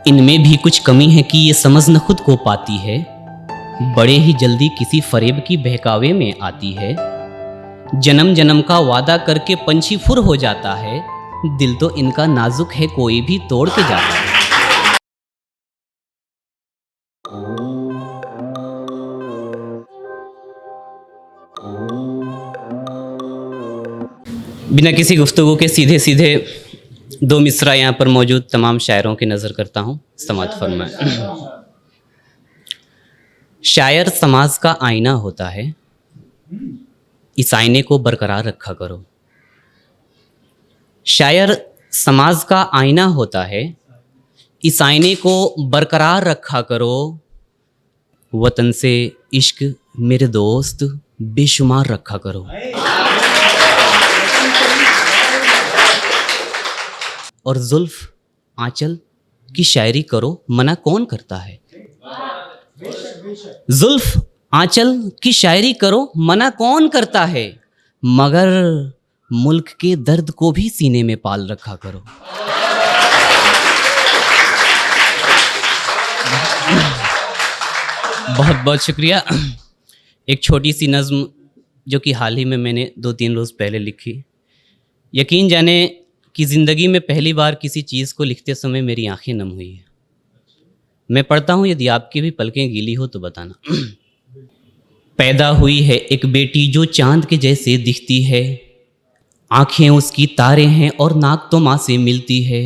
इनमें भी कुछ कमी है कि ये समझ न खुद को पाती है, बड़े ही जल्दी किसी फरेब की बहकावे में आती है। जन्म जन्म का वादा करके पंछी फुर हो जाता है, दिल तो इनका नाजुक है कोई भी तोड़ के जाता है। बिना किसी गुफ्तगू के सीधे सीधे दो मिसरा यहाँ पर मौजूद तमाम शायरों की नज़र करता हूँ। समात फरमाए। शायर समाज का आईना होता है, इस आईने को बरकरार रखा करो। शायर समाज का आईना होता है, इस आईने को बरकरार रखा करो। वतन से इश्क मेरे दोस्त बेशुमार रखा करो। और जुल्फ आंचल की शायरी करो, मना कौन करता है। जुल्फ आंचल की शायरी करो, मना कौन करता है, मगर मुल्क के दर्द को भी सीने में पाल रखा करो। बहुत बहुत शुक्रिया। एक छोटी सी नज़्म जो कि हाल ही में मैंने 2-3 रोज़ पहले लिखी। यकीन जाने कि ज़िंदगी में पहली बार किसी चीज़ को लिखते समय मेरी आंखें नम हुई है। मैं पढ़ता हूँ, यदि आपकी भी पलकें गीली हो तो बताना। पैदा हुई है एक बेटी जो चांद के जैसे दिखती है, आंखें उसकी तारे हैं और नाक तो माँ से मिलती है।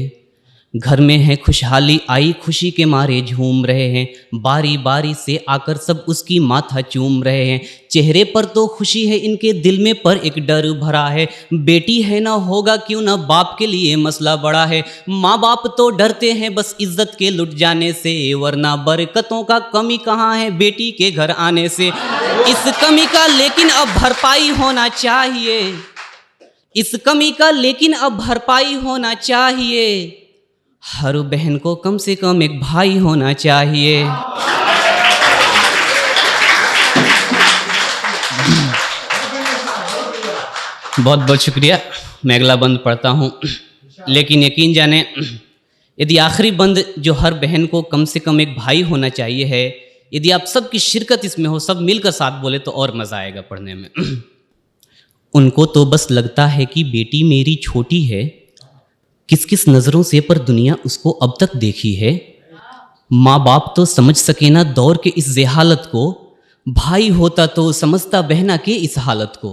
घर में है खुशहाली आई, खुशी के मारे झूम रहे हैं, बारी बारी से आकर सब उसकी माथा चूम रहे हैं। चेहरे पर तो खुशी है इनके, दिल में पर एक डर भरा है। बेटी है ना होगा क्यों ना बाप के लिए मसला बड़ा है। माँ बाप तो डरते हैं बस इज्जत के लुट जाने से, वरना बरकतों का कमी कहाँ है बेटी के घर आने से। इस कमी का लेकिन अब भरपाई होना चाहिए, इस कमी का लेकिन अब भरपाई होना चाहिए। हर बहन को कम से कम एक भाई होना चाहिए। बहुत बहुत शुक्रिया। मैं अगला बंद पढ़ता हूँ, लेकिन यकीन जाने यदि आखिरी बंद जो हर बहन को कम से कम एक भाई होना चाहिए है, यदि आप सबकी शिरकत इसमें हो, सब मिलकर साथ बोले तो और मज़ा आएगा पढ़ने में। उनको तो बस लगता है कि बेटी मेरी छोटी है, किस किस नज़रों से पर दुनिया उसको अब तक देखी है। माँ बाप तो समझ सके ना दौर के इस जेहालत को, भाई होता तो समझता बहना के इस हालत को।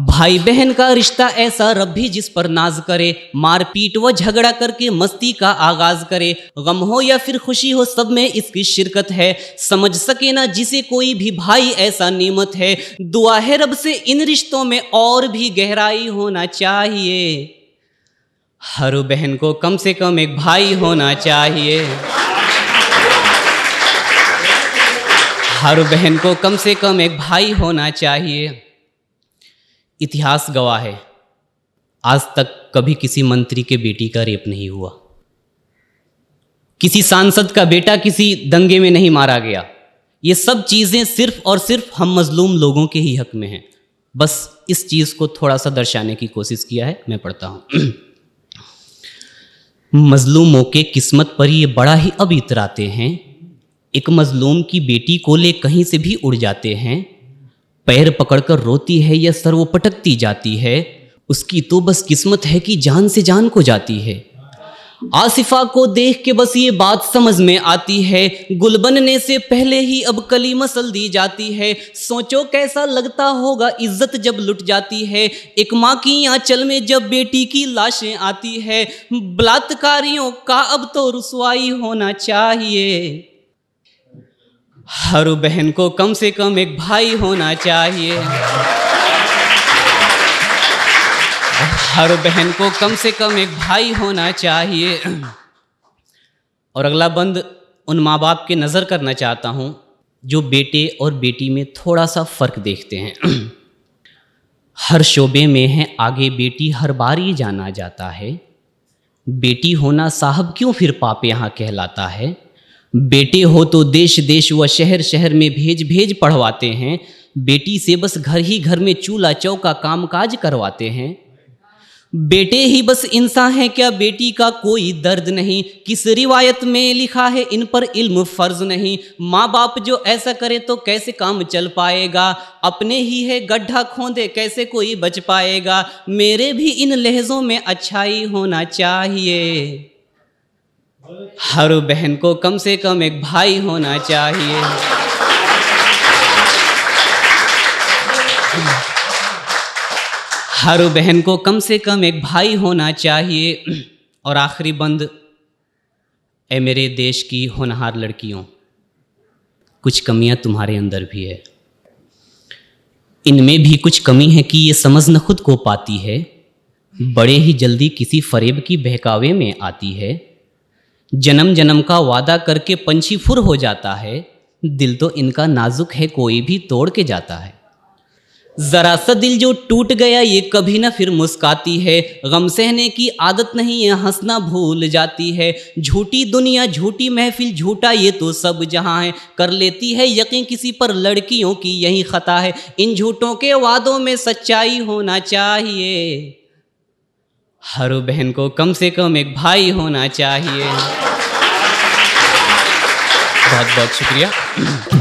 भाई बहन का रिश्ता ऐसा रब भी जिस पर नाज करे, मारपीट व झगड़ा करके मस्ती का आगाज करे। गम हो या फिर खुशी हो सब में इसकी शिरकत है, समझ सके ना जिसे कोई भी भाई ऐसा नेमत है। दुआ है रब से इन रिश्तों में और भी गहराई होना चाहिए। हर बहन को कम से कम एक भाई होना चाहिए, हर बहन को कम से कम एक भाई होना चाहिए। इतिहास गवाह है, आज तक कभी किसी मंत्री के बेटी का रेप नहीं हुआ, किसी सांसद का बेटा किसी दंगे में नहीं मारा गया। ये सब चीज़ें सिर्फ और सिर्फ हम मजलूम लोगों के ही हक में हैं। बस इस चीज़ को थोड़ा सा दर्शाने की कोशिश किया है। मैं पढ़ता हूँ। मजलूमों के किस्मत पर ये बड़ा ही अब इतराते हैं, एक मजलूम की बेटी को ले कहीं से भी उड़ जाते हैं। पैर पकड़कर रोती है या सर वो पटकती जाती है, उसकी तो बस किस्मत है कि जान से जान को जाती है। आसिफा को देख के बस ये बात समझ में आती है, गुल बनने से पहले ही अब कली मसल दी जाती है। सोचो कैसा लगता होगा इज्जत जब लुट जाती है, एक माँ की आंचल में जब बेटी की लाशें आती है। बलात्कारियों का अब तो रुसवाई होना चाहिए, हर बहन को कम से कम एक भाई होना चाहिए, हर बहन को कम से कम एक भाई होना चाहिए। और अगला बंद उन माँ बाप के नज़र करना चाहता हूँ जो बेटे और बेटी में थोड़ा सा फ़र्क देखते हैं। हर शोबे में है आगे बेटी, हर बार ये जाना जाता है, बेटी होना साहब क्यों फिर पाप यहाँ कहलाता है। बेटे हो तो देश देश व शहर शहर में भेज भेज पढ़वाते हैं, बेटी से बस घर ही घर में चूल्हा चौका कामकाज करवाते हैं। बेटे ही बस इंसान है क्या, बेटी का कोई दर्द नहीं, किस रिवायत में लिखा है इन पर इल्म फ़र्ज नहीं। माँ बाप जो ऐसा करे तो कैसे काम चल पाएगा, अपने ही है गड्ढा खोदे कैसे कोई बच पाएगा। मेरे भी इन लहज़ों में अच्छाई होना चाहिए, हर बहन को कम से कम एक भाई होना चाहिए। हर बहन को कम से कम एक भाई होना चाहिए। और आखिरी बंद, ए मेरे देश की होनहार लड़कियों, कुछ कमियां तुम्हारे अंदर भी है। इनमें भी कुछ कमी है कि ये समझ न खुद को पाती है, बड़े ही जल्दी किसी फरेब की बहकावे में आती है। जन्म जन्म का वादा करके पंछी फुर हो जाता है, दिल तो इनका नाजुक है कोई भी तोड़ के जाता है। जरा सा दिल जो टूट गया ये कभी ना फिर मुस्काती है, गम सहने की आदत नहीं है हंसना भूल जाती है। झूठी दुनिया झूठी महफिल झूठा ये तो सब जहां है, कर लेती है यकीन किसी पर लड़कियों की यही खता है। इन झूठों के वादों में सच्चाई होना चाहिए, हर बहन को कम से कम एक भाई होना चाहिए। बहुत बहुत शुक्रिया।